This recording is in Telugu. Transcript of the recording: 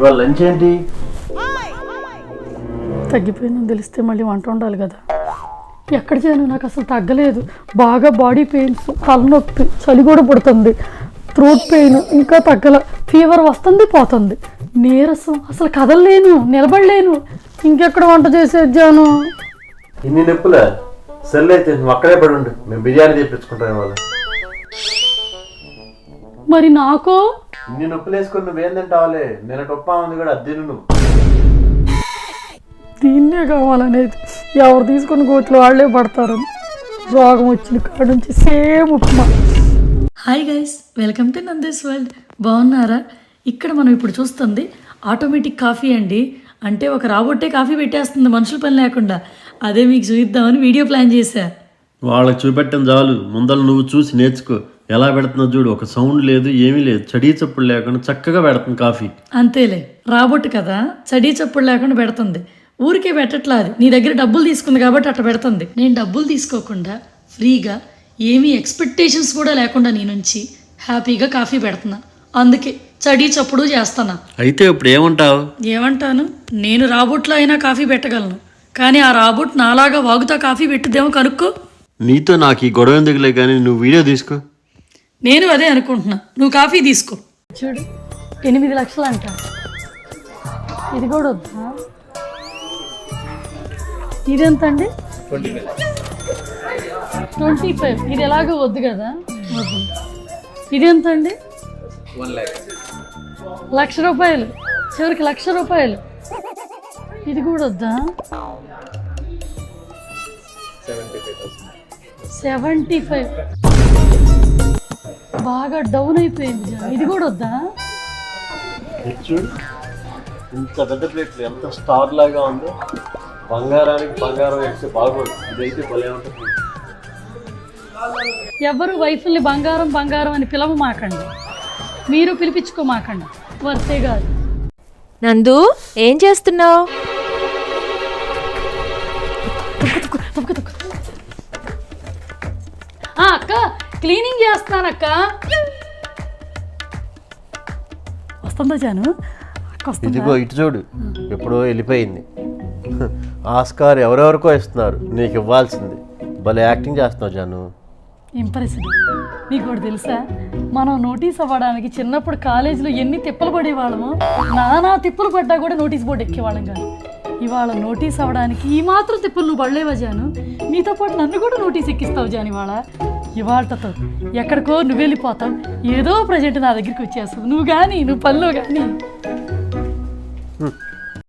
ఇవాళ లంచ్ ఏంటి? తగ్గిపోయిందని తెలిస్తే మళ్ళీ వంట ఉండాలి కదా. ఎక్కడ చేయను, నాకు అసలు తగ్గలేదు. బాగా బాడీ పెయిన్స్, తలనొప్పి, చలి కూడా పుడుతుంది, థ్రోట్ పెయిన్ ఇంకా తగ్గల, ఫీవర్ వస్తుంది పోతుంది, నీరసం, అసలు కదలలేను, నిలబడలేను. ఇంకెక్కడ వంట చేసేది జాను? ఇన్ని నొప్పులా? సెల్ అయితే నువ్వు అక్కడే పడి ఉండు, మేము బిర్యానీ తెప్పించుకుంటాం ఇవాళ. మరి నాకు ఇన్ని నొప్పులు వేసుకొని నువ్వేం తింటావాలే? నేను గొప్ప ఉంది కూడా అద్దెను నువ్వు. దీన్నే కావాలనేది, ఎవరు తీసుకుని గోతులు వాళ్ళే పడతారు. రోగం వచ్చిన కాడ నుంచి same upma. Hi guys, welcome to Nandi's world. బాగున్నారా? ఇక్కడ మనం ఇప్పుడు చూస్తుంది ఆటోమేటిక్ కాఫీ అండి. అంటే ఒక రాబోట్టే కాఫీ పెట్టేస్తుంది మనుషుల పని లేకుండా. అదే మీకు చూద్దామని వీడియో ప్లాన్ చేశా. వాళ్ళకి చూపెట్టడం చాలు, ముందర నువ్వు చూసి నేర్చుకో. ఎలా పెడుతున్నా చూడు, ఒక సౌండ్ లేదు, ఏమీ లేదు, చడీ చప్పుడు లేకుండా చక్కగా పెడుతుంది కాఫీ. అంతేలే, రాబోట్ కదా, చడీ చప్పుడు లేకుండా పెడుతుంది. ఊరికే పెట్టట్లా, అది నీ దగ్గర డబ్బులు తీసుకుంది కాబట్టి అట్లా పెడుతుంది. నేను డబ్బులు తీసుకోకుండా ఫ్రీగా, ఏమీ ఎక్స్పెక్టేషన్స్ కూడా లేకుండా నీ నుంచి హ్యాపీగా కాఫీ పెడుతున్నా. అందుకే చడీ చప్పుడు చేస్తానా. అయితే ఇప్పుడు ఏమంటావు? ఏమంటాను, నేను రాబోట్లో అయినా కాఫీ పెట్టగలను, కానీ ఆ రాబోట్ నాలాగా వాగుతా కాఫీ పెట్టుదేమో కనుక్కో. నీతో నాకు ఈ గొడవ ఎందుకులే, కానీ నువ్వు వీడియో తీసుకో. నేను అదే అనుకుంటున్నా, నువ్వు కాఫీ తీసుకో. చూడు, 8 లక్షలు అంట. ఇది కూడా వద్దా? ఇదెంత అండి? 25. ఇది ఎలాగో వద్దు కదా, వద్దు. ఇదెంత అండి? 1,00,000 రూపాయలు. చివరికి 1,00,000 రూపాయలు. ఇది కూడా వద్దా? 75. బాగా డౌన్ అయిపోయింది. ఇది కూడా వద్దా? చూడు, ఇంత పెద్ద ప్లేట్లు ఎంత స్టార్ లాగా ఉందో. బంగారానికి బంగారం వేస్తే బాగోదు, ఇదైతే భలే ఉంటుంది. ఎవరు వైఫుల్ని బంగారం బంగారం అని పిలవమాకండి, మీరు పిలిపించుకోమాకండి, వర్తే కాదు. నందు, ఏం చేస్తున్నావు? అక్క, క్లీనింగ్ చేస్తానక్క. వస్తుందా జాను? ఇదిగో ఇటు చూడు, ఎప్పుడో వెళ్ళిపోయింది. ఆస్కార్ ఎవరెవరికో ఇస్తున్నారు, నీకు ఇవ్వాల్సింది. భలే యాక్టింగ్ చేస్తున్నావు జాను. ఇంప్రెసివ్. నీకు కూడా తెలుసా, మనం నోటీస్ అవ్వడానికి చిన్నప్పుడు కాలేజీలో ఎన్ని తిప్పలు పడేవాళ్ళము. నానా తిప్పలు పడ్డా కూడా నోటీస్ బోర్డు ఎక్కేవాళ్ళం కాదు. ఇవాళ నోటీస్ అవ్వడానికి ఈ మాత్రం తిప్పలు నువ్వు పడలేవా జాను? నీతో పాటు నన్ను కూడా నోటీస్ ఎక్కిస్తావు జాను. ఇవాళతో ఎక్కడికో నువ్వు వెళ్ళిపోతావు, ఏదో ప్రజెంట్ నా దగ్గరికి వచ్చేస్తావు. నువ్వు పనిలో కానీ